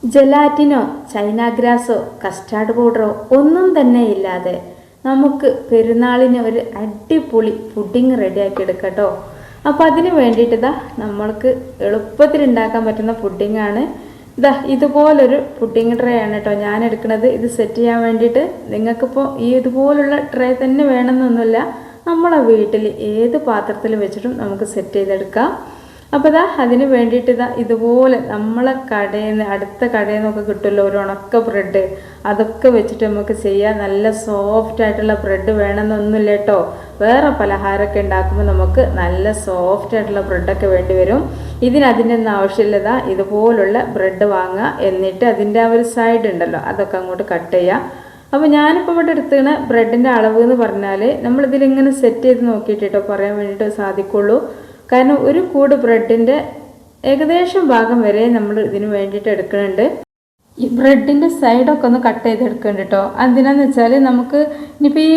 ജെലാറ്റിനോ China ഗ്രാസോ custard പൗഡറോ ഒന്നും തന്നെ ഇല്ലാതെ നമുക്ക് പെരുന്നാളിന് ഒരു അടിപൊളി പുഡിങ് റെഡിയാക്കി എടുക്കാം കേട്ടോ. അപ്പോൾ അതിന് വേണ്ടിയിട്ട് നമ്മൾക്ക് എളുപ്പത്തിൽ ഉണ്ടാക്കാൻ പറ്റുന്ന പുഡിങ്ങാണ്. ഇതുപോലൊരു പുഡിങ് ട്രേ ആണ് കേട്ടോ ഞാൻ എടുക്കുന്നത്. ഇത് സെറ്റ് ചെയ്യാൻ വേണ്ടിയിട്ട് നിങ്ങൾക്കിപ്പോൾ ഇതുപോലുള്ള ട്രേ തന്നെ വേണമെന്നൊന്നുമില്ല, നമ്മളെ വീട്ടിൽ ഏത് പാത്രത്തിൽ വെച്ചിട്ടും നമുക്ക് സെറ്റ് ചെയ്തെടുക്കാം. അപ്പോൾ അതിന് വേണ്ടിയിട്ട് ഇതുപോലെ നമ്മളെ കടയിൽ നിന്ന് അടുത്ത കടയിൽ നിന്നൊക്കെ കിട്ടുമല്ലോ ഒരു ഉണക്ക ബ്രെഡ്, അതൊക്കെ വെച്ചിട്ട് നമുക്ക് ചെയ്യാം. നല്ല സോഫ്റ്റ് ആയിട്ടുള്ള ബ്രെഡ് വേണമെന്നൊന്നുമില്ല കേട്ടോ. വേറെ പലഹാരമൊക്കെ ഉണ്ടാക്കുമ്പോൾ നമുക്ക് നല്ല സോഫ്റ്റ് ആയിട്ടുള്ള ബ്രെഡൊക്കെ വേണ്ടി വരും. അതിൻ്റെ ഒന്നും ആവശ്യമില്ല. ഇതുപോലുള്ള ബ്രെഡ് വാങ്ങുക, എന്നിട്ട് അതിൻ്റെ ആ ഒരു സൈഡ് ഉണ്ടല്ലോ അതൊക്കെ അങ്ങോട്ട് കട്ട് ചെയ്യുക. അപ്പോൾ ഞാനിപ്പോൾ ഇവിടെ എടുത്തുന്ന ബ്രെഡിൻ്റെ അളവ് എന്ന് പറഞ്ഞാൽ നമ്മളിതിലിങ്ങനെ സെറ്റ് ചെയ്ത് നോക്കിയിട്ട് കേട്ടോ പറയാൻ വേണ്ടിയിട്ട് സാധിക്കുള്ളൂ. കാരണം ഒരു കൂട് ബ്രെഡിൻ്റെ ഏകദേശം ഭാഗം വരെ നമ്മൾ ഇതിന് വേണ്ടിയിട്ട് എടുക്കുന്നുണ്ട്. ഈ ബ്രെഡിൻ്റെ സൈഡൊക്കെ ഒന്ന് കട്ട് ചെയ്തെടുക്കുന്നുണ്ട് കേട്ടോ. എന്തിനാന്ന് വെച്ചാൽ നമുക്ക് ഇനിയിപ്പോൾ ഈ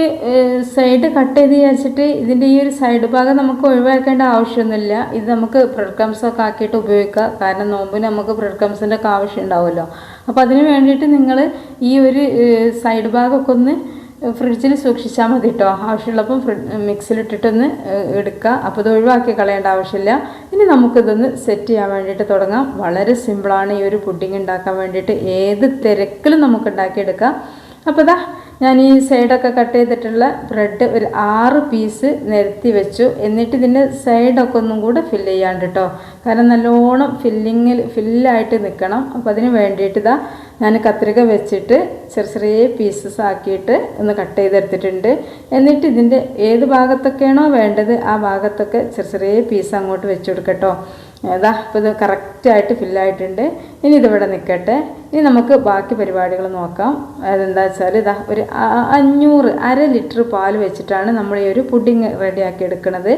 സൈഡ് കട്ട് ചെയ്ത് വെച്ചിട്ട് ഇതിൻ്റെ ഈ ഒരു സൈഡ് ഭാഗം നമുക്ക് ഒഴിവാക്കേണ്ട ആവശ്യമൊന്നുമില്ല. ഇത് നമുക്ക് ബ്രെഡ് ക്രംസൊക്കെ ആക്കിയിട്ട് ഉപയോഗിക്കാം. കാരണം നോമ്പിന് നമുക്ക് ബ്രെഡ് ക്രംസിൻ്റെ ഒക്കെ ആവശ്യം ഉണ്ടാവുമല്ലോ. അപ്പോൾ അതിന് വേണ്ടിയിട്ട് നിങ്ങൾ ഈ ഒരു സൈഡ് ഭാഗമൊക്കെ ഒന്ന് ഫ്രിഡ്ജിൽ സൂക്ഷിച്ചാൽ മതി കേട്ടോ. ആവശ്യമുള്ളപ്പം മിക്സിയിലിട്ടിട്ടൊന്ന് എടുക്കുക. അപ്പോൾ ഇത് ഒഴിവാക്കി കളയേണ്ട ആവശ്യമില്ല. ഇനി നമുക്കിതൊന്ന് സെറ്റ് ചെയ്യാൻ വേണ്ടിയിട്ട് തുടങ്ങാം. വളരെ സിമ്പിളാണ് ഈ ഒരു പുഡിങ് ഉണ്ടാക്കാൻ വേണ്ടിയിട്ട്. ഏത് തിരക്കിലും നമുക്ക് ഉണ്ടാക്കിയെടുക്കാം. അപ്പോൾ ഞാൻ ഈ സൈഡൊക്കെ കട്ട് ചെയ്തിട്ടുള്ള ബ്രെഡ് ഒരു 6 പീസ് നിരത്തി വെച്ചു. എന്നിട്ട് ഇതിൻ്റെ സൈഡൊക്കെ ഒന്നും കൂടെ ഫില്ല് ചെയ്യാണ്ട് കേട്ടോ. കാരണം നല്ലോണം ഫില്ലായിട്ട് നിൽക്കണം. അപ്പോൾ അതിന് വേണ്ടിയിട്ട് ഞാൻ കത്രിക വെച്ചിട്ട് ചെറിയ പീസസ് ആക്കിയിട്ട് ഒന്ന് കട്ട് ചെയ്തെടുത്തിട്ടുണ്ട്. എന്നിട്ട് ഇതിൻ്റെ ഏത് ഭാഗത്തൊക്കെയാണോ വേണ്ടത് ആ ഭാഗത്തൊക്കെ ചെറിയ പീസ് അങ്ങോട്ട് വെച്ച് കൊടുക്കട്ടോ. ഇപ്പോൾ ഇത് കറക്റ്റായിട്ട് ഫില്ലായിട്ടുണ്ട്. ഇനി ഇതിവിടെ നിൽക്കട്ടെ. ഇനി നമുക്ക് ബാക്കി പരിപാടികൾ നോക്കാം. അതെന്താ വെച്ചാൽ ഒരു 500 1/2 ലിറ്റർ പാൽ വെച്ചിട്ടാണ് നമ്മൾ ഈ ഒരു പുഡിങ് റെഡിയാക്കി എടുക്കുന്നത്.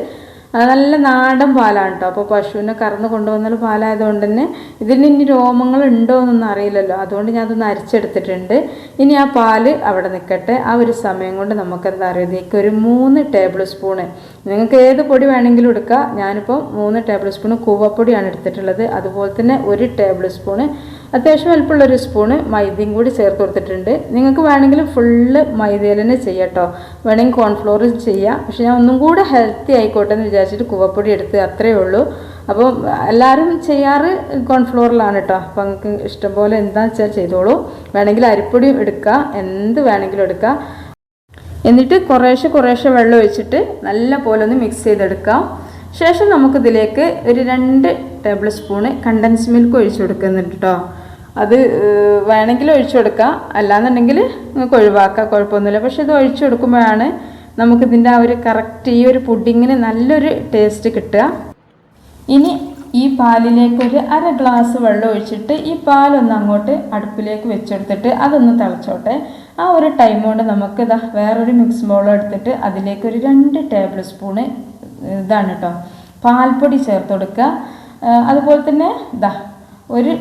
നല്ല നാടൻ പാലാണ് കേട്ടോ. അപ്പോൾ പശുവിനെ കറന്ന് കൊണ്ടുവന്ന പാലായതുകൊണ്ട് തന്നെ ഇതിന് ഇനി രോമങ്ങൾ ഉണ്ടോ എന്നൊന്നും അറിയില്ലല്ലോ. അതുകൊണ്ട് ഞാൻ അതൊന്ന് അരിച്ചെടുത്തിട്ടുണ്ട്. ഇനി ആ പാല് അവിടെ നിൽക്കട്ടെ. ആ ഒരു സമയം കൊണ്ട് നമുക്ക് എന്താ അറിയുക, ഇതിലേക്ക് ഒരു 3 ടേബിൾ സ്പൂണ്, നിങ്ങൾക്ക് ഏത് പൊടി വേണമെങ്കിലും എടുക്കുക. ഞാനിപ്പോൾ 3 ടേബിൾ സ്പൂണ് കൂവപ്പൊടിയാണ് എടുത്തിട്ടുള്ളത്. അതുപോലെ തന്നെ 1 ടേബിൾ സ്പൂണ് അത്യാവശ്യം വലുപ്പമുള്ളൊരു സ്പൂണ് മൈദയും കൂടി ചേർത്ത് കൊടുത്തിട്ടുണ്ട്. നിങ്ങൾക്ക് വേണമെങ്കിൽ ഫുള്ള് മൈദയിൽ തന്നെ ചെയ്യാം കേട്ടോ. വേണമെങ്കിൽ കോൺഫ്ലോർ ചെയ്യാം. പക്ഷെ ഞാൻ ഒന്നും കൂടെ ഹെൽത്തി ആയിക്കോട്ടെ എന്ന് വിചാരിച്ചിട്ട് കൂവപ്പൊടി എടുത്ത് അത്രയേ ഉള്ളൂ. അപ്പോൾ എല്ലാവരും ചെയ്യാറ് കോൺഫ്ലോറിലാണ് കേട്ടോ. അപ്പോൾ നിങ്ങൾക്ക് ഇഷ്ടംപോലെ എന്താണെന്ന് വെച്ചാൽ ചെയ്തോളൂ. വേണമെങ്കിൽ അരിപ്പൊടിയും എടുക്കുക, എന്ത് വേണമെങ്കിലും എടുക്കുക. എന്നിട്ട് കുറേശ്ശെ വെള്ളം ഒഴിച്ചിട്ട് നല്ല പോലെ ഒന്ന് മിക്സ് ചെയ്തെടുക്കാം. ശേഷം നമുക്കിതിലേക്ക് ഒരു 2 ടേബിൾ സ്പൂണ് കണ്ടൻസ് മിൽക്ക് ഒഴിച്ചു കൊടുക്കുന്നുണ്ട് കേട്ടോ. അത് വേണമെങ്കിൽ ഒഴിച്ചു കൊടുക്കാം, അല്ലാന്നുണ്ടെങ്കിൽ നിങ്ങൾക്ക് ഒഴിവാക്കാം, കുഴപ്പമൊന്നുമില്ല. പക്ഷെ ഇത് ഒഴിച്ചു കൊടുക്കുമ്പോഴാണ് നമുക്കിതിൻ്റെ ആ ഒരു കറക്റ്റ് ഈ ഒരു പുഡിങ്ങിന് നല്ലൊരു ടേസ്റ്റ് കിട്ടുക. ഇനി ഈ പാലിലേക്ക് ഒരു 1/2 ഗ്ലാസ് വെള്ളം ഒഴിച്ചിട്ട് ഈ പാലൊന്ന് അങ്ങോട്ട് അടുപ്പിലേക്ക് വെച്ചെടുത്തിട്ട് അതൊന്ന് തിളച്ചോട്ടെ. ആ ഒരു ടൈം കൊണ്ട് നമുക്ക് വേറൊരു മിക്സ് ബൗൾ എടുത്തിട്ട് അതിലേക്ക് ഒരു 2 ടേബിൾ സ്പൂണ് ഇതാണ് കേട്ടോ പാൽപ്പൊടി ചേർത്ത് കൊടുക്കുക. അതുപോലെ തന്നെ ഒരു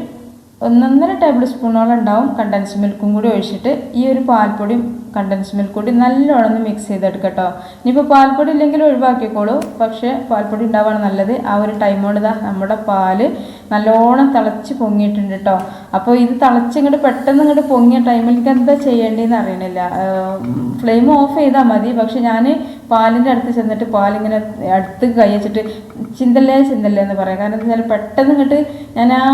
1.5 ടേബിൾ സ്പൂണോളം ഉണ്ടാവും കണ്ടൻസ് മിൽക്കും കൂടി ഒഴിച്ചിട്ട് ഈ ഒരു പാൽപ്പൊടിയും കണ്ടൻസ് മിൽക്ക് കൂടി നല്ലോണം ഒന്ന് മിക്സ് ചെയ്തെടുക്കുക കേട്ടോ. ഇനിയിപ്പോൾ പാൽപ്പൊടി ഇല്ലെങ്കിൽ ഒഴിവാക്കിക്കോളൂ, പക്ഷേ പാൽപ്പൊടി ഉണ്ടാവുകയാണ് നല്ലത്. ആ ഒരു ടൈം കൊണ്ട് നമ്മുടെ പാല് നല്ലോണം തിളച്ച് പൊങ്ങിയിട്ടുണ്ട് കേട്ടോ. അപ്പോൾ ഇത് തിളച്ചിങ്ങോട്ട് പെട്ടെന്ന് ഇങ്ങോട്ട് പൊങ്ങിയ ടൈമിൽ എനിക്ക് എന്താ ചെയ്യേണ്ടതെന്ന് അറിയണില്ല. ഫ്ലെയിം ഓഫ് ചെയ്താൽ മതി. പക്ഷെ ഞാൻ പാലിൻ്റെ അടുത്ത് ചെന്നിട്ട് പാലിങ്ങനെ അടുത്ത് കൈ വെച്ചിട്ട് ചിന്തല്ലേ എന്ന് പറയാം. കാരണം എന്താ വെച്ചാൽ പെട്ടെന്ന് ഇങ്ങോട്ട് ഞാൻ ആ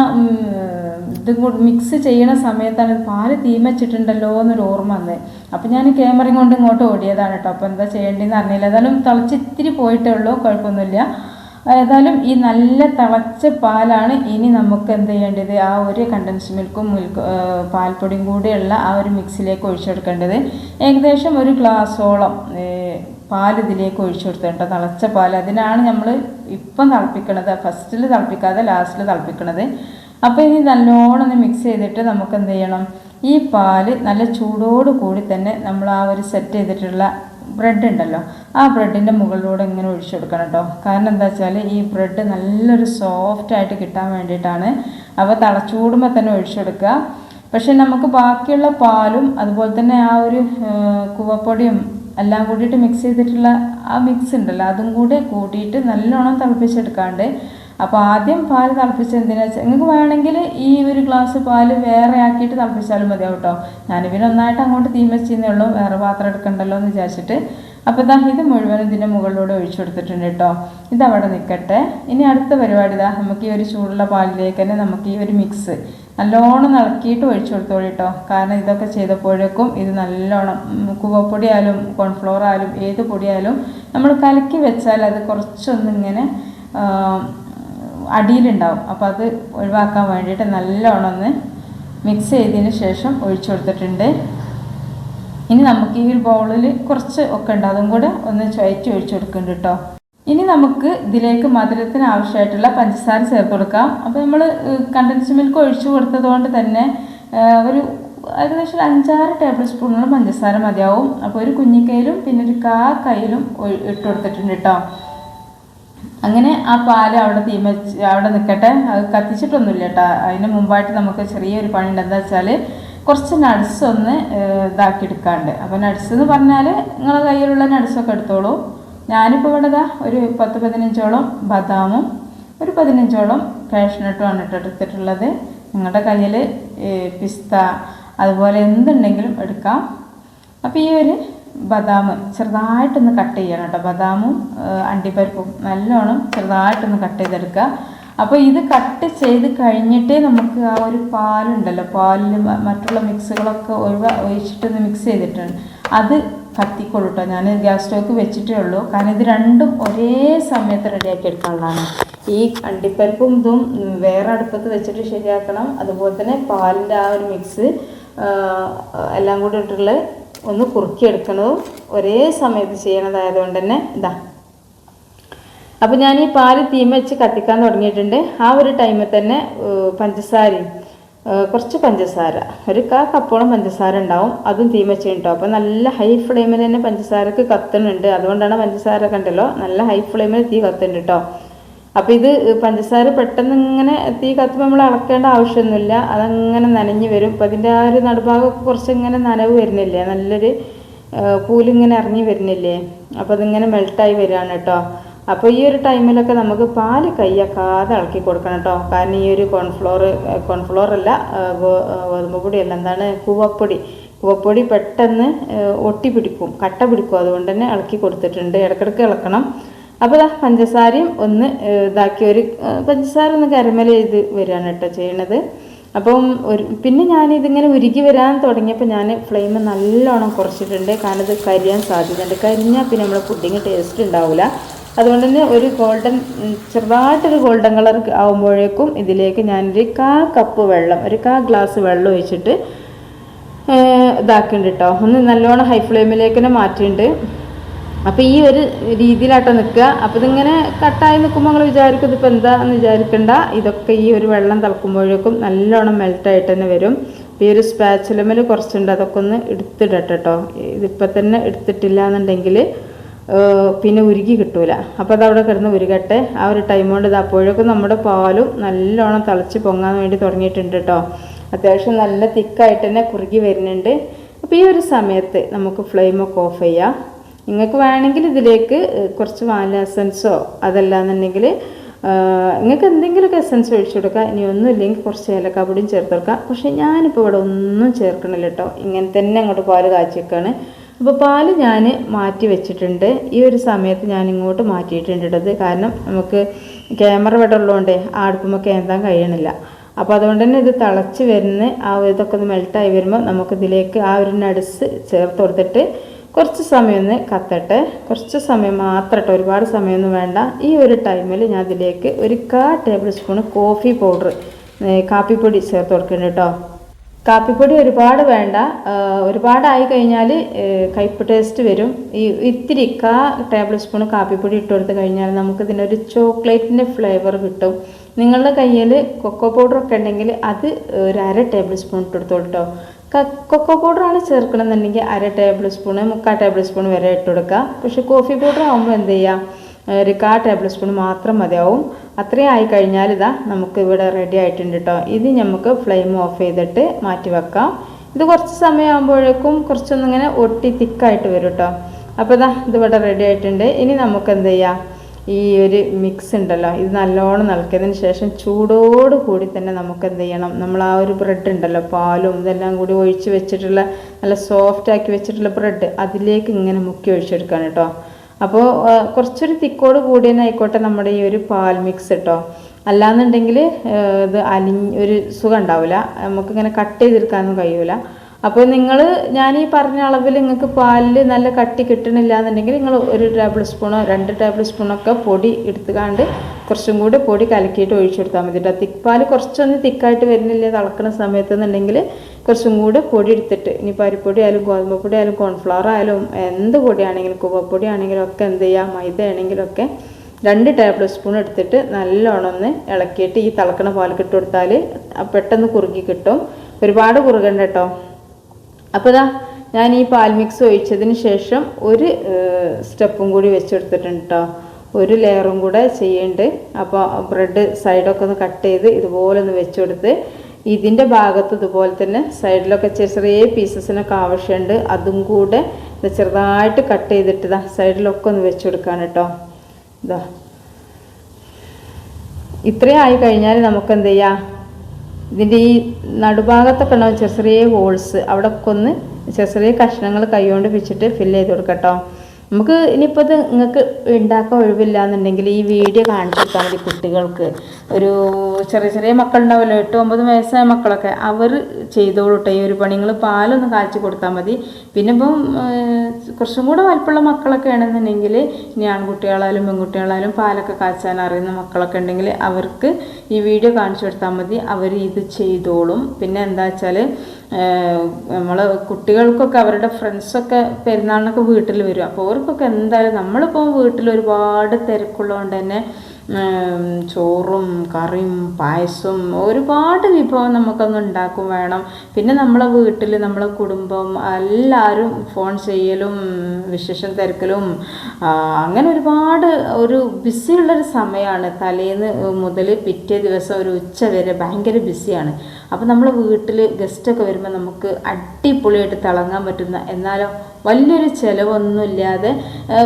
ഇതും കൂടി മിക്സ് ചെയ്യണ സമയത്താണ് പാല് തീമച്ചിട്ടുണ്ടല്ലോ എന്നൊരു ഓർമ്മ വന്നത്. അപ്പം ഞാൻ ക്യാമറയും കൊണ്ട് ഇങ്ങോട്ട് ഓടിയതാണ് കേട്ടോ. അപ്പോൾ എന്താ ചെയ്യേണ്ടതെന്ന് അറിഞ്ഞില്ല. ഏതായാലും തിളച്ചിത്തിരി പോയിട്ടേ ഉള്ളൂ, കുഴപ്പമൊന്നുമില്ല. ഏതായാലും ഈ നല്ല തിളച്ച പാലാണ് ഇനി നമുക്ക് എന്ത് ചെയ്യേണ്ടത്, ആ ഒരു കണ്ടൻസ് മിൽക്കും പാൽപ്പൊടിയും കൂടിയുള്ള ആ ഒരു മിക്സിലേക്ക് ഒഴിച്ചെടുക്കേണ്ടത്. ഏകദേശം 1 ഗ്ലാസോളം പാൽ ഇതിലേക്ക് ഒഴിച്ചു കൊടുത്തിട്ടോ, തിളച്ച പാൽ. അതിനാണ് നമ്മൾ ഇപ്പം തിളപ്പിക്കണത്, ഫസ്റ്റിൽ തിളപ്പിക്കാതെ ലാസ്റ്റിൽ തിളപ്പിക്കണത്. അപ്പോൾ ഇനി നല്ലോണം ഒന്ന് മിക്സ് ചെയ്തിട്ട് നമുക്ക് എന്ത് ചെയ്യണം, ഈ പാല് നല്ല ചൂടോട് കൂടി തന്നെ നമ്മൾ ആ ഒരു സെറ്റ് ചെയ്തിട്ടുള്ള ബ്രെഡ് ഉണ്ടല്ലോ ആ ബ്രെഡിൻ്റെ മുകളിലൂടെ ഇങ്ങനെ ഒഴിച്ചു കൊടുക്കണം കേട്ടോ. കാരണം എന്താ വെച്ചാൽ ഈ ബ്രെഡ് നല്ലൊരു സോഫ്റ്റായിട്ട് കിട്ടാൻ വേണ്ടിയിട്ടാണ്. അപ്പോൾ തിളച്ചൂടുമ്പോൾ തന്നെ ഒഴിച്ചു കൊടുക്കുക. പക്ഷെ നമുക്ക് ബാക്കിയുള്ള പാലും അതുപോലെ തന്നെ ആ ഒരു കൂവപ്പൊടിയും എല്ലാം കൂടിയിട്ട് മിക്സ് ചെയ്തിട്ടുള്ള ആ മിക്സ് ഉണ്ടല്ലോ അതും കൂടി കൂട്ടിയിട്ട് നല്ലോണം തിളപ്പിച്ചെടുക്കാണ്ട് അപ്പോൾ ആദ്യം പാൽ തിളപ്പിച്ച് എന്തിനാ വെച്ചാൽ നിങ്ങൾക്ക് വേണമെങ്കിൽ ഈ ഒരു ഗ്ലാസ് പാൽ വേറെ ആക്കിയിട്ട് തിളപ്പിച്ചാലും മതിയാവും കേട്ടോ. ഞാനിവിടെ ഒന്നായിട്ട് അങ്ങോട്ട് തീ വെച്ചേ ഉള്ളൂ, വേറെ പാത്രം എടുക്കണ്ടല്ലോ എന്ന് വിചാരിച്ചിട്ട്. അപ്പോൾ ഇത് മുഴുവനും ഇതിൻ്റെ മുകളിലൂടെ ഒഴിച്ചു കൊടുത്തിട്ടുണ്ട് കേട്ടോ. ഇതവിടെ നിൽക്കട്ടെ. ഇനി അടുത്ത പരിപാടി നമുക്ക് ഈ ഒരു ചൂടുള്ള പാലിലേക്ക് തന്നെ നമുക്ക് ഈ ഒരു മിക്സ് നല്ലോണം ഇളക്കിയിട്ട് ഒഴിച്ചു കൊടുത്തോളൂ കേട്ടോ. കാരണം ഇതൊക്കെ ചെയ്തപ്പോഴേക്കും ഇത് നല്ലോണം കൂവപ്പൊടി ആയാലും കോൺഫ്ലോർ ആയാലും ഏത് പൊടിയായാലും നമ്മൾ കലക്കി വെച്ചാൽ അത് കുറച്ചൊന്നിങ്ങനെ അടിയിലുണ്ടാവും. അപ്പോൾ അത് ഒഴിവാക്കാൻ വേണ്ടിയിട്ട് നല്ലോണം ഒന്ന് മിക്സ് ചെയ്തതിന് ശേഷം ഒഴിച്ചു കൊടുത്തിട്ടുണ്ട്. ഇനി നമുക്ക് ഈ ഒരു ബൗളിൽ കുറച്ച് ഒക്കെ ഉണ്ട്, അതും കൂടെ ഒന്ന് ചുവറ്റി ഒഴിച്ചു കൊടുക്കുന്നുണ്ട് കേട്ടോ. ഇനി നമുക്ക് ഇതിലേക്ക് മധുരത്തിന് ആവശ്യമായിട്ടുള്ള പഞ്ചസാര ചേർത്ത് കൊടുക്കാം. അപ്പോൾ നമ്മൾ കണ്ടൻസ്ഡ് മിൽക്ക് ഒഴിച്ചു കൊടുത്തത് കൊണ്ട് തന്നെ ഒരു ഏകദേശം 5-6 ടേബിൾ സ്പൂണോളം പഞ്ചസാര മതിയാവും. അപ്പോൾ ഒരു കുഞ്ഞിക്കൈയിലും പിന്നെ ഒരു കൈയിലും ഇട്ട് കൊടുത്തിട്ടുണ്ട് കേട്ടോ. അങ്ങനെ ആ പാല് അവിടെ നിൽക്കട്ടെ. അത് കത്തിച്ചിട്ടൊന്നുമില്ല കേട്ടോ. അതിന് മുമ്പായിട്ട് നമുക്ക് ചെറിയൊരു പണി ഉണ്ട്. എന്താ വെച്ചാൽ കുറച്ച് നട്ട്സ് ഒന്ന് ഇതാക്കിയെടുക്കാണ്ട്. അപ്പോൾ നട്ട്സ് എന്ന് പറഞ്ഞാൽ നിങ്ങളുടെ കയ്യിലുള്ള നട്ട്സൊക്കെ എടുത്തോളൂ. ഞാനിപ്പോൾ ഇവിടെ ഒരു 10-15ഓളം ബദാമും ഒരു 15ഓളം കാഷ്നട്ടുമാണ് എടുത്തിട്ടുള്ളത്. നിങ്ങളുടെ കയ്യിൽ പിസ്ത അതുപോലെ എന്തുണ്ടെങ്കിലും എടുക്കാം. അപ്പോൾ ഈ ഒരു ബദാം ചെറുതായിട്ടൊന്ന് കട്ട് ചെയ്യണം കേട്ടോ. ബദാമും അണ്ടിപ്പരിപ്പും നല്ലോണം ചെറുതായിട്ടൊന്ന് കട്ട് ചെയ്തെടുക്കുക. അപ്പോൾ ഇത് കട്ട് ചെയ്ത് കഴിഞ്ഞിട്ടേ നമുക്ക് ആ ഒരു പാലുണ്ടല്ലോ, പാലിൽ മറ്റുള്ള മിക്സുകളൊക്കെ ഒഴിച്ചിട്ടൊന്ന് മിക്സ് ചെയ്തിട്ടുണ്ട്. അത് കത്തിക്കൊള്ളൂ കേട്ടോ. ഞാൻ ഗ്യാസ് സ്റ്റോക്ക് വെച്ചിട്ടേ ഉള്ളൂ. കാരണം ഇത് രണ്ടും ഒരേ സമയത്ത് റെഡിയാക്കി എടുക്കാനുള്ളതാണ്. ഈ അണ്ടിപ്പരിപ്പും ഇതും വേറെ അടുപ്പത്ത് വെച്ചിട്ട് ശരിയാക്കണം. അതുപോലെ തന്നെ പാലിൻ്റെ ആ ഒരു മിക്സ് എല്ലാം കൂടി ഇട്ടുള്ള ഒന്ന് കുറുക്കിയെടുക്കണതും ഒരേ സമയത്ത് ചെയ്യണതായതുകൊണ്ട് തന്നെ അപ്പോൾ ഞാൻ ഈ പാല് തീമ വെച്ച് കത്തിക്കാൻ തുടങ്ങിയിട്ടുണ്ട്. ആ ഒരു ടൈമിൽ തന്നെ പഞ്ചസാരയും കുറച്ച് പഞ്ചസാര ഒരു കപ്പോളം പഞ്ചസാര ഉണ്ടാവും, അതും തീമ വെച്ചിട്ടോ. അപ്പോൾ നല്ല ഹൈ ഫ്ലെയിമിൽ തന്നെ പഞ്ചസാരക്ക് കത്തുന്നുണ്ട്. അതുകൊണ്ടാണ് പഞ്ചസാര കണ്ടല്ലോ നല്ല ഹൈ ഫ്ലെയിമിൽ തീ കത്തുന്നുണ്ട് കേട്ടോ. അപ്പോൾ ഇത് പഞ്ചസാര പെട്ടെന്ന് ഇങ്ങനെ തീ കത്തുമ്പോൾ നമ്മൾ ഇളക്കേണ്ട ആവശ്യമൊന്നുമില്ല. അതങ്ങനെ നനഞ്ഞ് വരും. അപ്പോൾ അതിൻ്റെ ആ ഒരു നടുഭാഗമൊക്കെ കുറച്ചിങ്ങനെ നനവ് വരുന്നില്ലേ, നല്ലൊരു പൂലിങ്ങനെ ഇറങ്ങി വരുന്നില്ലേ. അപ്പോൾ അതിങ്ങനെ മെൽട്ടായി വരികയാണ് കേട്ടോ. അപ്പോൾ ഈ ഒരു ടൈമിലൊക്കെ നമുക്ക് പാല് കയ്യാക്കാതെ ഇളക്കി കൊടുക്കണം കേട്ടോ. കാരണം ഈ ഒരു കോൺഫ്ലോർ അല്ല, ഗോതമ്പ് പൊടിയല്ല, എന്താണ് കൂവപ്പൊടി പെട്ടെന്ന് ഒട്ടിപ്പിടിക്കും, കട്ട പിടിക്കും. അതുകൊണ്ട് തന്നെ ഇളക്കി കൊടുത്തിട്ടുണ്ട്. ഇടയ്ക്കിടയ്ക്ക് ഇളക്കണം. അപ്പോൾ പഞ്ചസാരയും ഒന്ന് പഞ്ചസാര ഒന്ന് കരമല ചെയ്ത് വരികയാണ് കേട്ടോ ചെയ്യണത്. അപ്പം പിന്നെ ഞാനിതിങ്ങനെ ഉരുകി വരാൻ തുടങ്ങിയപ്പോൾ ഞാൻ ഫ്ലെയിം നല്ലോണം കുറച്ചിട്ടുണ്ട്. കാരണം ഇത് കരിയാൻ സാധ്യതയുണ്ട്. കരിഞ്ഞാൽ പിന്നെ നമ്മുടെ പുഡിങ് ടേസ്റ്റ് ഉണ്ടാവില്ല. അതുകൊണ്ട് തന്നെ ഒരു ചെറുതായിട്ടൊരു ഗോൾഡൻ കളർ ആകുമ്പോഴേക്കും ഇതിലേക്ക് ഞാനൊരു കപ്പ് വെള്ളം, ഒരു ഗ്ലാസ് വെള്ളം ഒഴിച്ചിട്ട് ഇതാക്കുന്നുണ്ട് കേട്ടോ. ഒന്ന് നല്ലോണം ഹൈ ഫ്ലെയിമിലേക്ക് തന്നെ മാറ്റിയിട്ടുണ്ട്. അപ്പോൾ ഈ ഒരു രീതിയിലാട്ടോ നിൽക്കുക. അപ്പോൾ ഇതിങ്ങനെ കട്ടായി നിൽക്കുമ്പോൾ നിങ്ങൾ വിചാരിക്കും ഇതിപ്പോൾ എന്താണെന്ന് വിചാരിക്കണ്ട. ഇതൊക്കെ ഈ ഒരു വെള്ളം തിളക്കുമ്പോഴേക്കും നല്ലോണം മെൽട്ടായിട്ട് തന്നെ വരും. ഈ ഒരു സ്പാച്ചുലമിൽ കുറച്ചുണ്ട്, അതൊക്കെ ഒന്ന് എടുത്തിടട്ടെ കേട്ടോ. ഇതിപ്പോൾ തന്നെ എടുത്തിട്ടില്ല എന്നുണ്ടെങ്കിൽ പിന്നെ ഉരുകി കിട്ടൂല. അപ്പോൾ അതവിടെ കിടന്ന് ഉരുകട്ടെ. ആ ഒരു ടൈം കൊണ്ട് ഇത് അപ്പോഴേക്കും നമ്മുടെ പാലും നല്ലോണം തിളച്ച് പൊങ്ങാൻ വേണ്ടി തുടങ്ങിയിട്ടുണ്ട് കേട്ടോ. അത്യാവശ്യം നല്ല തിക്കായിട്ട് തന്നെ കുറുകി വരുന്നുണ്ട്. അപ്പോൾ ഈ ഒരു സമയത്ത് നമുക്ക് ഫ്ലെയിമൊക്കെ ഓഫ് ചെയ്യാം. നിങ്ങൾക്ക് വേണമെങ്കിൽ ഇതിലേക്ക് കുറച്ച് വാനില എസൻസോ അതല്ലാന്നുണ്ടെങ്കിൽ നിങ്ങൾക്ക് എന്തെങ്കിലുമൊക്കെ എസൻസ് ഒഴിച്ചു കൊടുക്കുക. ഇനി ഒന്നും ഇല്ലെങ്കിൽ കുറച്ച് ഏലക്കാപ്പൊടിയും ചേർത്ത് കൊടുക്കുക. പക്ഷേ ഞാനിപ്പോൾ ഇവിടെ ഒന്നും ചേർക്കണില്ല കേട്ടോ. ഇങ്ങനെ തന്നെ അങ്ങോട്ട് പാല് കാച്ചി വെക്കുകയാണ്. അപ്പോൾ പാല് ഞാൻ മാറ്റി വെച്ചിട്ടുണ്ട്. ഈ ഒരു സമയത്ത് ഞാൻ ഇങ്ങോട്ട് മാറ്റിയിട്ടുണ്ട് ഇട്ടത്. കാരണം നമുക്ക് ക്യാമറ ഇവിടെ ഉള്ളതുകൊണ്ട് ആ അടുപ്പുമ്പോൾ കേന്താൻ കഴിയണില്ല. അപ്പോൾ അതുകൊണ്ട് തന്നെ ഇത് തിളച്ച് വരുന്ന ആ ഇതൊക്കെ ഒന്ന് മെൽട്ടായി വരുമ്പോൾ നമുക്കിതിലേക്ക് ആ ഒരു നട്സ് ചേർത്ത് കൊടുത്തിട്ട് കുറച്ച് സമയം ഒന്ന് കത്തട്ടെ. കുറച്ച് സമയം മാത്രം കേട്ടോ, ഒരുപാട് സമയമൊന്നും വേണ്ട. ഈ ഒരു ടൈമിൽ ഞാൻ ഇതിലേക്ക് ഒരു 1/4 ടേബിൾ സ്പൂൺ കോഫി പൗഡർ, കാപ്പിപ്പൊടി ചേർത്ത് കൊടുക്കുന്നുണ്ട് കേട്ടോ. കാപ്പിപ്പൊടി ഒരുപാട് വേണ്ട, ഒരുപാടായി കഴിഞ്ഞാൽ കയ്പ്പ് ടേസ്റ്റ് വരും. ഇത്തിരി 1/4 ടേബിൾ സ്പൂൺ കാപ്പിപ്പൊടി ഇട്ട് കൊടുത്ത് കഴിഞ്ഞാൽ നമുക്കിതിനൊരു ചോക്ലേറ്റിൻ്റെ ഫ്ലേവർ കിട്ടും. നിങ്ങളുടെ കയ്യിൽ കൊക്കോ പൗഡറൊക്കെ ഉണ്ടെങ്കിൽ അത് ഒരു 1/2 ടേബിൾ സ്പൂൺ ഇട്ട് കൊടുത്തോളൂ കേട്ടോ. കൊക്കോ പൗഡറാണ് ചേർക്കണമെന്നുണ്ടെങ്കിൽ 1/2 ടേബിൾ സ്പൂൺ 3/4 ടേബിൾ സ്പൂൺ വരെ ഇട്ട് കൊടുക്കുക. പക്ഷേ കോഫി പൗഡർ ആകുമ്പോൾ എന്ത് ചെയ്യാം, ഒരു 1/4 ടേബിൾ സ്പൂൺ മാത്രം മതിയാവും. അത്രയും ആയി കഴിഞ്ഞാൽ നമുക്ക് ഇവിടെ റെഡി ആയിട്ടുണ്ട് കേട്ടോ. ഇത് നമുക്ക് ഫ്ലെയിം ഓഫ് ചെയ്തിട്ട് മാറ്റി വെക്കാം. ഇത് കുറച്ച് സമയമാകുമ്പോഴേക്കും കുറച്ചൊന്നിങ്ങനെ ഒട്ടി തിക്കായിട്ട് വരും കേട്ടോ. അപ്പോൾ ഇതിവിടെ റെഡി ആയിട്ടുണ്ട്. ഇനി നമുക്ക് എന്ത് ചെയ്യാം, ഈ ഒരു മിക്സ് ഉണ്ടല്ലോ ഇത് നല്ലോണം നിളക്കിയതിന് ശേഷം ചൂടോട് കൂടി തന്നെ നമുക്ക് എന്ത് ചെയ്യണം, നമ്മൾ ആ ഒരു ബ്രെഡ് ഉണ്ടല്ലോ പാലും ഇതെല്ലാം കൂടി ഒഴിച്ച് വെച്ചിട്ടുള്ള നല്ല സോഫ്റ്റ് ആക്കി വെച്ചിട്ടുള്ള ബ്രെഡ് അതിലേക്ക് ഇങ്ങനെ മുക്കി ഒഴിച്ചെടുക്കുകയാണ് കേട്ടോ. അപ്പോൾ കുറച്ചൊരു തിക്കോട് കൂടി തന്നെ ആയിക്കോട്ടെ നമ്മുടെ ഈ ഒരു പാൽ മിക്സ് കേട്ടോ. അല്ലാന്നുണ്ടെങ്കിൽ ഇത് ഒരു സുഖം ഉണ്ടാവില്ല, നമുക്കിങ്ങനെ കട്ട് ചെയ്തെടുക്കാനൊന്നും കഴിയൂല. അപ്പോൾ ഞാൻ ഈ പറഞ്ഞ അളവിൽ നിങ്ങൾക്ക് പാലിൽ നല്ല കട്ടി കിട്ടണില്ല എന്നുണ്ടെങ്കിൽ നിങ്ങൾ 1 ടേബിൾ സ്പൂണോ 2 ടേബിൾ സ്പൂണൊക്കെ പൊടി എടുത്തുകൊണ്ട് കുറച്ചും കൂടി പൊടി കലക്കിയിട്ട് ഒഴിച്ചു കൊടുത്താൽ മതി കേട്ടോ. തിക്പാൽ കുറച്ചൊന്ന് തിക്കായിട്ട് വരുന്നില്ല തിളക്കുന്ന സമയത്ത് എന്നുണ്ടെങ്കിൽ കുറച്ചും കൂടി പൊടി എടുത്തിട്ട്, ഇനി പരിപ്പൊടി ആയാലും ഗോതമ്പ് പൊടി ആയാലും കോൺഫ്ലവർ ആയാലും എന്ത് പൊടിയാണെങ്കിലും കുവപ്പൊടി ആണെങ്കിലും ഒക്കെ എന്ത് ചെയ്യുക, മൈദ ആണെങ്കിലും ഒക്കെ 2 ടേബിൾ സ്പൂൺ എടുത്തിട്ട് നല്ലോണം ഒന്ന് ഇളക്കിയിട്ട് ഈ തിളക്കണ പാലൊക്കെ ഇട്ട് കൊടുത്താൽ പെട്ടെന്ന് കുറുകി കിട്ടും. ഒരുപാട് കുറുകണ്ട കേട്ടോ. അപ്പോൾ ഞാൻ ഈ പാൽ മിക്സ് ഒഴിച്ചതിന് ശേഷം ഒരു സ്റ്റെപ്പും കൂടി വെച്ചെടുത്തിട്ടുണ്ട് കേട്ടോ. ഒരു ലെയറും കൂടെ ചെയ്യുന്നുണ്ട്. അപ്പോൾ ബ്രെഡ് സൈഡൊക്കെ ഒന്ന് കട്ട് ചെയ്ത് ഇതുപോലെ ഒന്ന് വെച്ചുകൊടുത്ത് ഇതിൻ്റെ ഭാഗത്ത് ഇതുപോലെ തന്നെ സൈഡിലൊക്കെ ചെറിയ പീസസിനൊക്കെ ആവശ്യമുണ്ട്. അതും കൂടെ ചെറുതായിട്ട് കട്ട് ചെയ്തിട്ട് സൈഡിലൊക്കെ ഒന്ന് വെച്ച് കൊടുക്കാണ് കേട്ടോ. ഇത്രയും ആയി കഴിഞ്ഞാൽ നമുക്ക് എന്ത് ചെയ്യാം, ഇതിൻ്റെ ഈ നടുഭാഗത്തൊക്കെ ഉണ്ടാവും ചെറിയ ഹോൾസ്, അവിടെയൊക്കെ ഒന്ന് ചെറിയ കഷ്ണങ്ങൾ കൈകൊണ്ട് വെച്ചിട്ട് ഫില്ല് ചെയ്ത് കൊടുക്കട്ടോ. നമുക്ക് ഇനിയിപ്പോൾ ഇത് നിങ്ങൾക്ക് ഉണ്ടാക്കാൻ ഒഴിവില്ല എന്നുണ്ടെങ്കിൽ ഈ വീഡിയോ കാണിച്ചു കൊടുത്താൽ മതി. കുട്ടികൾക്ക് ഒരു ചെറിയ മക്കളുണ്ടാവുമല്ലോ, 8-9 വയസ്സായ മക്കളൊക്കെ, അവർ ചെയ്തോളൂ കേട്ടോ ഈ ഒരു പണി. നിങ്ങൾ പാലൊന്ന് കാച്ചി കൊടുത്താൽ മതി. പിന്നെ ഇപ്പം കുറച്ചും കൂടെ വലിപ്പമുള്ള മക്കളൊക്കെ ആണെന്നുണ്ടെങ്കിൽ, ഇനി ആൺകുട്ടികളായാലും പെൺകുട്ടികളായാലും പാലൊക്കെ കാച്ചാൻ അറിയുന്ന മക്കളൊക്കെ ഉണ്ടെങ്കിൽ അവർക്ക് ഈ വീഡിയോ കാണിച്ചു കൊടുത്താൽ മതി, അവർ ഇത് ചെയ്തോളും. പിന്നെ എന്താ വെച്ചാൽ നമ്മൾ കുട്ടികൾക്കൊക്കെ അവരുടെ ഫ്രണ്ട്സൊക്കെ പെരുന്നാളിനൊക്കെ വീട്ടിൽ വരും. അപ്പോൾ അവർക്കൊക്കെ എന്തായാലും നമ്മളിപ്പോൾ വീട്ടിൽ ഒരുപാട് തിരക്കുള്ളതുകൊണ്ട് തന്നെ ചോറും കറിയും പായസവും ഒരുപാട് വിഭവം നമുക്കൊന്ന് ഉണ്ടാക്കും വേണം. പിന്നെ നമ്മളെ വീട്ടിൽ നമ്മളെ കുടുംബം എല്ലാവരും ഫോൺ ചെയ്യലും വിശേഷം തിരക്കലും അങ്ങനെ ഒരുപാട് ഒരു ബിസിയുള്ളൊരു സമയമാണ്. തലേന്ന് മുതൽ പിറ്റേ ദിവസം ഒരു ഉച്ച വരെ ഭയങ്കര ബിസിയാണ്. അപ്പോൾ നമ്മൾ വീട്ടിൽ ഗസ്റ്റൊക്കെ വരുമ്പോൾ നമുക്ക് അടിപൊളിയായിട്ട് തിളങ്ങാൻ പറ്റുന്ന, എന്നാലോ വലിയൊരു ചിലവൊന്നുമില്ലാതെ,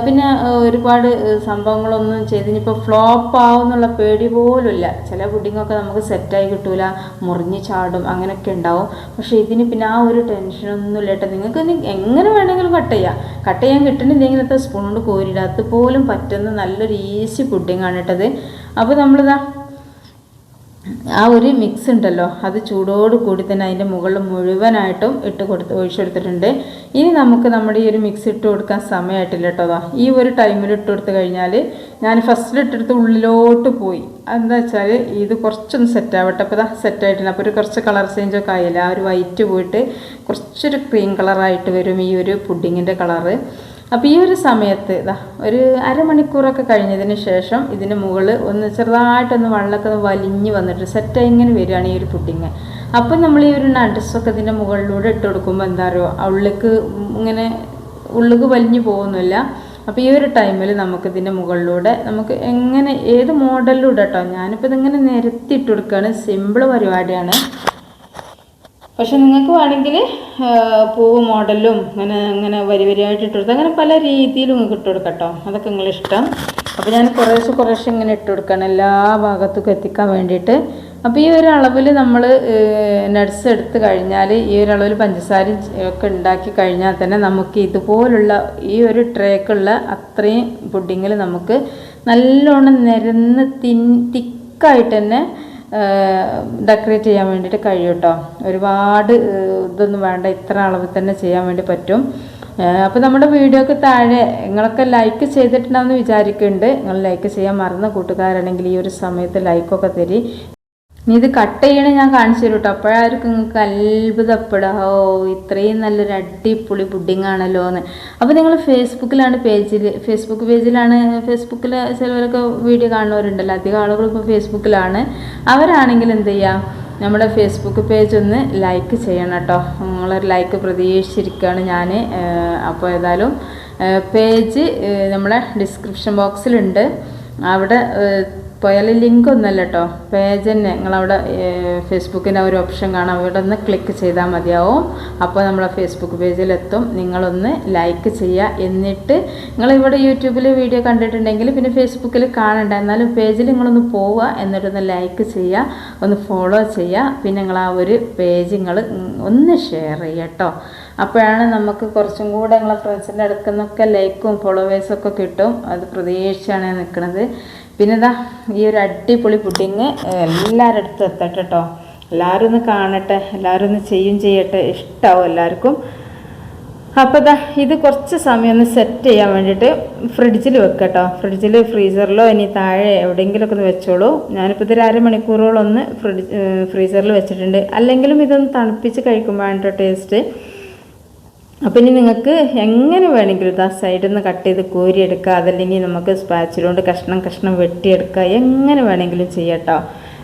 പിന്നെ ഒരുപാട് സംഭവങ്ങളൊന്നും ചെയ്തിനിപ്പോൾ ഫ്ലോപ്പ് ആവുമെന്നുള്ള പേടി പോലുമില്ല. ചില പുഡിങ്ങൊക്കെ നമുക്ക് സെറ്റായി കിട്ടൂല, മുറിഞ്ഞ് ചാടും, അങ്ങനെയൊക്കെ ഉണ്ടാവും. പക്ഷേ ഇതിന് പിന്നെ ആ ഒരു ടെൻഷനൊന്നും ഇല്ല കേട്ടോ. നിങ്ങൾക്ക് എങ്ങനെ വേണമെങ്കിലും കട്ട് ചെയ്യാൻ കിട്ടുന്നില്ലെങ്കിൽ ഇന്നത്തെ സ്പൂൺ കൊണ്ട് കോരിയിടുക, അതുപോലും പറ്റുന്ന നല്ലൊരു ഈസി പുഡിങ്ങാണ് കേട്ടത്. അപ്പോൾ നമ്മളിതാ ആ ഒരു മിക്സ് ഉണ്ടല്ലോ അത് ചൂടോട് കൂടി തന്നെ അതിൻ്റെ മുകളിൽ മുഴുവനായിട്ടും ഒഴിച്ചെടുത്തിട്ടുണ്ട്. ഇനി നമുക്ക് നമ്മുടെ ഈ ഒരു മിക്സ് ഇട്ട് കൊടുക്കാൻ സമയമായിട്ടില്ല കേട്ടോ. ഈ ഒരു ടൈമിൽ ഇട്ട് കൊടുത്തു കഴിഞ്ഞാൽ ഞാൻ ഫസ്റ്റിൽ ഇട്ടെടുത്ത് ഉള്ളിലോട്ട് പോയി. എന്താ വെച്ചാൽ ഇത് കുറച്ചൊന്ന് സെറ്റാവട്ടെ. അപ്പോൾ സെറ്റായിട്ടുണ്ട്. അപ്പോൾ ഒരു കുറച്ച് കളർ ചേഞ്ചൊക്കെ ആയില്ല. ആ ഒരു വൈറ്റ് പോയിട്ട് കുറച്ചൊരു ക്രീം കളറായിട്ട് വരും ഈ ഒരു പുഡിങ്ങിൻ്റെ കളറ്. അപ്പോൾ ഈ ഒരു സമയത്ത് ഒരു അരമണിക്കൂറൊക്കെ കഴിഞ്ഞതിന് ശേഷം ഇതിന് മുകളിൽ ഒന്ന് ചെറുതായിട്ടൊന്ന് വെള്ളമൊക്കെ വലിഞ്ഞ് വന്നിട്ട് സെറ്റായി ഇങ്ങനെ വരികയാണ് ഈ ഒരു പുഡിങ്. അപ്പം നമ്മൾ ഈ ഒരു നട്ട്സൊക്കെ ഇതിൻ്റെ മുകളിലൂടെ ഇട്ട് കൊടുക്കുമ്പോൾ എന്താ പറയുക, ഉള്ളിലേക്ക് വലിഞ്ഞു പോകുന്നില്ല. അപ്പോൾ ഈ ഒരു ടൈമിൽ നമുക്കിതിൻ്റെ മുകളിലൂടെ നമുക്ക് എങ്ങനെ ഏത് മോഡലിലൂടെ കേട്ടോ, ഞാനിപ്പോൾ ഇതിങ്ങനെ നിരത്തി ഇട്ട് കൊടുക്കുകയാണ്. സിമ്പിൾ പരിപാടിയാണ്. പക്ഷെ നിങ്ങൾക്ക് വേണമെങ്കിൽ പൂവ് മോഡലും അങ്ങനെ വരിയായിട്ട് ഇട്ട് കൊടുത്താൽ അങ്ങനെ പല രീതിയിലും നിങ്ങൾക്ക് ഇട്ട് കൊടുക്കാം കേട്ടോ. അതൊക്കെ നിങ്ങളിഷ്ടം. അപ്പോൾ ഞാൻ കുറേശ്ശെ ഇങ്ങനെ ഇട്ട് കൊടുക്കണം എല്ലാ ഭാഗത്തേക്കും എത്തിക്കാൻ വേണ്ടിയിട്ട്. അപ്പോൾ ഈ ഒരു അളവിൽ നമ്മൾ നട്ട്സ് എടുത്ത് കഴിഞ്ഞാൽ, ഈ ഒരു അളവിൽ പഞ്ചസാര ഒക്കെ ഉണ്ടാക്കി കഴിഞ്ഞാൽ തന്നെ നമുക്ക് ഇതുപോലുള്ള ഈ ഒരു ട്രേക്കുള്ള അത്രയും പുഡിങ്ങിൽ നമുക്ക് നല്ലോണം നിരന്ന് തിക്കായിട്ട് തന്നെ ഡെക്കറേറ്റ് ചെയ്യാൻ വേണ്ടിയിട്ട് കഴിയും കേട്ടോ. ഒരുപാട് ഇതൊന്നും വേണ്ട, ഇത്ര അളവിൽ തന്നെ ചെയ്യാൻ വേണ്ടി പറ്റും. അപ്പോൾ നമ്മുടെ വീഡിയോക്ക് താഴെ നിങ്ങളൊക്കെ ലൈക്ക് ചെയ്തിട്ടുണ്ടാവുമെന്ന് വിചാരിക്കുന്നുണ്ട്. നിങ്ങൾ ലൈക്ക് ചെയ്യാൻ മറന്ന കൂട്ടുകാരാണെങ്കിൽ ഈ ഒരു സമയത്ത് ലൈക്കൊക്കെ തരി. ഇനി ഇത് കട്ട് ചെയ്യണേ ഞാൻ കാണിച്ചു തരും കേട്ടോ. അപ്പോഴായിരിക്കും നിങ്ങൾക്ക് അത്ഭുതപ്പെടുക, ഓ ഇത്രയും നല്ലൊരു അടിപൊളി പുഡിങ് ആണല്ലോ എന്ന്. അപ്പോൾ നിങ്ങൾ ഫേസ്ബുക്ക് പേജിലാണ് ചിലവരൊക്കെ വീഡിയോ കാണുന്നവരുണ്ടല്ലോ, അധികം ആളുകൾ ഇപ്പോൾ ഫേസ്ബുക്കിലാണ്. അവരാണെങ്കിൽ എന്ത് ചെയ്യുക, നമ്മുടെ ഫേസ്ബുക്ക് പേജ് ഒന്ന് ലൈക്ക് ചെയ്യണം കേട്ടോ. നിങ്ങളൊരു ലൈക്ക് പ്രതീക്ഷിച്ചിരിക്കുകയാണ് ഞാൻ. അപ്പോൾ ഏതായാലും പേജ് നമ്മളെ ഡിസ്ക്രിപ്ഷൻ ബോക്സിലുണ്ട്. അവിടെ പോയാൽ ലിങ്ക് ഒന്നല്ല കേട്ടോ, പേജ് തന്നെ നിങ്ങളവിടെ ഫേസ്ബുക്കിൻ്റെ ഒരു ഓപ്ഷൻ കാണാം, അവിടെ ഒന്ന് ക്ലിക്ക് ചെയ്താൽ മതിയാവും. അപ്പോൾ നമ്മളെ ഫേസ്ബുക്ക് പേജിലെത്തും. നിങ്ങളൊന്ന് ലൈക്ക് ചെയ്യുക. എന്നിട്ട് നിങ്ങളിവിടെ യൂട്യൂബിൽ വീഡിയോ കണ്ടിട്ടുണ്ടെങ്കിൽ പിന്നെ ഫേസ്ബുക്കിൽ കാണണ്ട, എന്നാലും പേജിൽ നിങ്ങളൊന്ന് പോവുക, എന്നിട്ടൊന്ന് ലൈക്ക് ചെയ്യുക, ഒന്ന് ഫോളോ ചെയ്യുക. പിന്നെ നിങ്ങൾ ആ ഒരു പേജ് നിങ്ങൾ ഒന്ന് ഷെയർ ചെയ്യുക കേട്ടോ. അപ്പോഴാണ് നമുക്ക് കുറച്ചും കൂടെ നിങ്ങളെ ഫ്രണ്ട്സിൻ്റെ അടുത്ത് നിന്നൊക്കെ ലൈക്കും ഫോളോവേഴ്സൊക്കെ കിട്ടും. അത് പ്രതീക്ഷയാണ് നിൽക്കുന്നത്. പിന്നെ ഇതാ ഈ ഒരു അടിപൊളി പുഡിങ് എല്ലാവരുടെ അടുത്തും എത്തട്ടെ കേട്ടോ. എല്ലാവരും ഒന്ന് കാണട്ടെ, എല്ലാവരും ഒന്ന് ചെയ്യട്ടെ, ഇഷ്ടമാവും എല്ലാവർക്കും. അപ്പോൾ ഇതാ ഇത് കുറച്ച് സമയം ഒന്ന് സെറ്റ് ചെയ്യാൻ വേണ്ടിയിട്ട് ഫ്രിഡ്ജിൽ വെക്കുക കേട്ടോ. ഫ്രീസറിലോ ഇനി താഴെ എവിടെയെങ്കിലുമൊക്കെ ഒന്ന് വെച്ചോളൂ. ഞാനിപ്പോൾ ഇതൊരു അരമണിക്കൂറോളം ഒന്ന് ഫ്രീസറിൽ വെച്ചിട്ടുണ്ട്. അല്ലെങ്കിലും ഇതൊന്ന് തണുപ്പിച്ച് കഴിക്കുമ്പോഴാണ് കേട്ടോ ടേസ്റ്റ്. അപ്പം ഇനി നിങ്ങൾക്ക് എങ്ങനെ വേണമെങ്കിലും ഇതാ സൈഡിൽ നിന്ന് കട്ട് ചെയ്ത് കോരിയെടുക്കുക, അതല്ലെങ്കിൽ നമുക്ക് സ്പാച്ചിലുകൊണ്ട് കഷ്ണം വെട്ടിയെടുക്കുക, എങ്ങനെ വേണമെങ്കിലും ചെയ്യാം കേട്ടോ.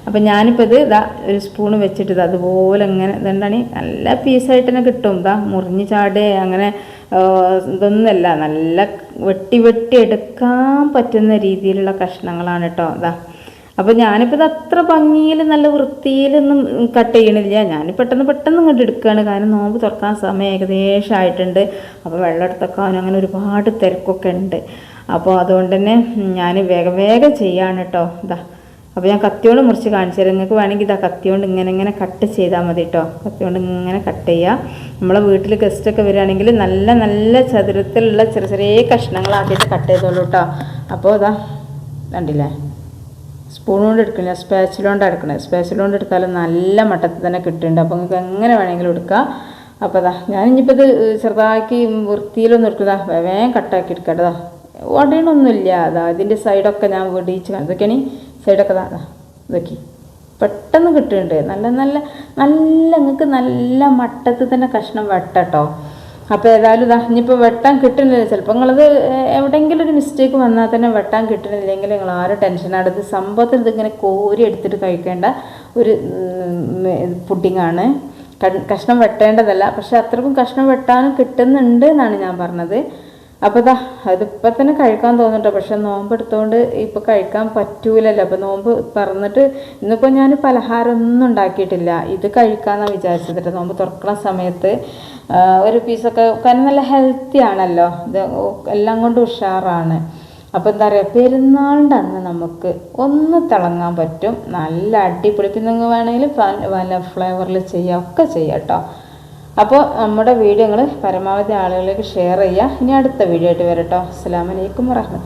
അപ്പം ഞാനിപ്പോൾ ഇത് ഇതാ ഒരു സ്പൂണ് വെച്ചിട്ട് ഇത് അതുപോലെ ഇങ്ങനെ ഇതുകൊണ്ടാണ് നല്ല പീസായിട്ട് തന്നെ കിട്ടും. ഇതാ മുറിഞ്ഞ് ചാടേ അങ്ങനെ ഇതൊന്നുമല്ല, നല്ല വെട്ടി എടുക്കാൻ പറ്റുന്ന രീതിയിലുള്ള കഷ്ണങ്ങളാണ് കേട്ടോ. ഇതാ അപ്പോൾ ഞാനിപ്പോൾ ഇത് അത്ര ഭംഗിയിൽ നല്ല വൃത്തിയിലൊന്നും കട്ട് ചെയ്യണില്ല. ഞാൻ പെട്ടെന്ന് ഇങ്ങോട്ട് എടുക്കുകയാണ്, കാരണം നോമ്പ് തുറക്കാൻ സമയം ഏകദേശം ആയിട്ടുണ്ട്. അപ്പോൾ വെള്ളം എടുത്തൊക്കാനും അങ്ങനെ ഒരുപാട് തിരക്കൊക്കെ ഉണ്ട്. അപ്പോൾ അതുകൊണ്ട് തന്നെ ഞാൻ വേഗം ചെയ്യാണ് കേട്ടോ. ഇതാ അപ്പോൾ ഞാൻ കത്തിയോണ്ട് മുറിച്ച് കാണിച്ചു തരാം. നിങ്ങൾക്ക് വേണമെങ്കിൽ ഇതാ കത്തിയോണ്ട് ഇങ്ങനെ കട്ട് ചെയ്താൽ മതി കേട്ടോ. കത്തിയോണ്ട് ഇങ്ങനെ കട്ട് ചെയ്യുക. നമ്മളെ വീട്ടിൽ ഗസ്റ്റൊക്കെ വരികയാണെങ്കിൽ നല്ല ചതുരത്തിലുള്ള ചെറിയ കഷ്ണങ്ങളാക്കിയിട്ട് കട്ട് ചെയ്തോളൂ കേട്ടോ. അപ്പോൾ ഇതാ കണ്ടില്ലേ, സ്പൂൺ കൊണ്ട് എടുക്കില്ല, സ്പാച്ചിലോണ്ട് എടുത്താലും നല്ല മട്ടത്തിൽ തന്നെ കിട്ടുന്നുണ്ട്. അപ്പോൾ നിങ്ങൾക്ക് എങ്ങനെ വേണമെങ്കിലും എടുക്കാം. അപ്പോൾ അതാ ഞാനിപ്പോൾ ഇത് ചെറുതാക്കി വൃത്തിയിലൊന്നും എടുക്കുക, വേഗം കട്ടാക്കി എടുക്കട്ടോ. ഉടനൊന്നുമില്ല. അതാ ഇതിൻ്റെ സൈഡൊക്കെ ഞാൻ വെടിയിച്ച് ഇതൊക്കെയാണ് സൈഡൊക്കെ ഇതൊക്കെ പെട്ടെന്ന് കിട്ടുന്നുണ്ട്. നല്ല നിങ്ങൾക്ക് നല്ല മട്ടത്തിൽ തന്നെ കഷ്ണം വെട്ടട്ടോ. അപ്പോൾ ഏതായാലും ഇതാ ഇനിയിപ്പോൾ വെട്ടാൻ കിട്ടുന്നില്ല. ചിലപ്പോൾ നിങ്ങളത് എവിടെയെങ്കിലും ഒരു മിസ്റ്റേക്ക് വന്നാൽ തന്നെ വെട്ടാൻ കിട്ടുന്നില്ലെങ്കിൽ നിങ്ങൾ ആരും ടെൻഷനാണ്. ഇത് സംഭവത്തിൽ ഇതിങ്ങനെ കോരി എടുത്തിട്ട് കഴിക്കേണ്ട ഒരു പുഡിങ്ങാണ്. കഷ്ണം വെട്ടേണ്ടതല്ല, പക്ഷെ അത്രക്കും കഷ്ണം വെട്ടാനും കിട്ടുന്നുണ്ട് എന്നാണ് ഞാൻ പറഞ്ഞത്. അപ്പോൾ ഇതാ അതിപ്പോൾ തന്നെ കഴിക്കാൻ തോന്നുന്നുണ്ടോ, പക്ഷെ നോമ്പ് എടുത്തുകൊണ്ട് ഇപ്പോൾ കഴിക്കാൻ പറ്റൂലല്ലോ. അപ്പോൾ നോമ്പ് പറഞ്ഞിട്ട് ഇന്നിപ്പോൾ ഞാൻ പലഹാരമൊന്നും ഉണ്ടാക്കിയിട്ടില്ല. ഇത് കഴിക്കാമെന്നാണ് വിചാരിച്ചത്. നോമ്പ് തുറക്കുന്ന സമയത്ത് ഒരു പീസൊക്കെ, കാരണം നല്ല ഹെൽത്തി ആണല്ലോ, ഇത് എല്ലാം കൊണ്ടും ഉഷാറാണ്. അപ്പോൾ എന്താ പറയുക, പെരുന്നാളിൻ്റെ അന്ന് നമുക്ക് ഒന്ന് തിളങ്ങാൻ പറ്റും. നല്ല അടിപൊളി. പിന്നെ നിങ്ങൾ വേണമെങ്കിൽ വല്ല ഫ്ലേവറിൽ ഒക്കെ ചെയ്യാം കേട്ടോ. അപ്പോൾ നമ്മുടെ വീഡിയോ നിങ്ങൾ പരമാവധി ആളുകളിലേക്ക് ഷെയർ ചെയ്യുക. ഇനി അടുത്ത വീഡിയോ ആയിട്ട് വരട്ടോ. അസ്സലാമു അലൈക്കും വറഹ്മത്തുള്ളാഹി.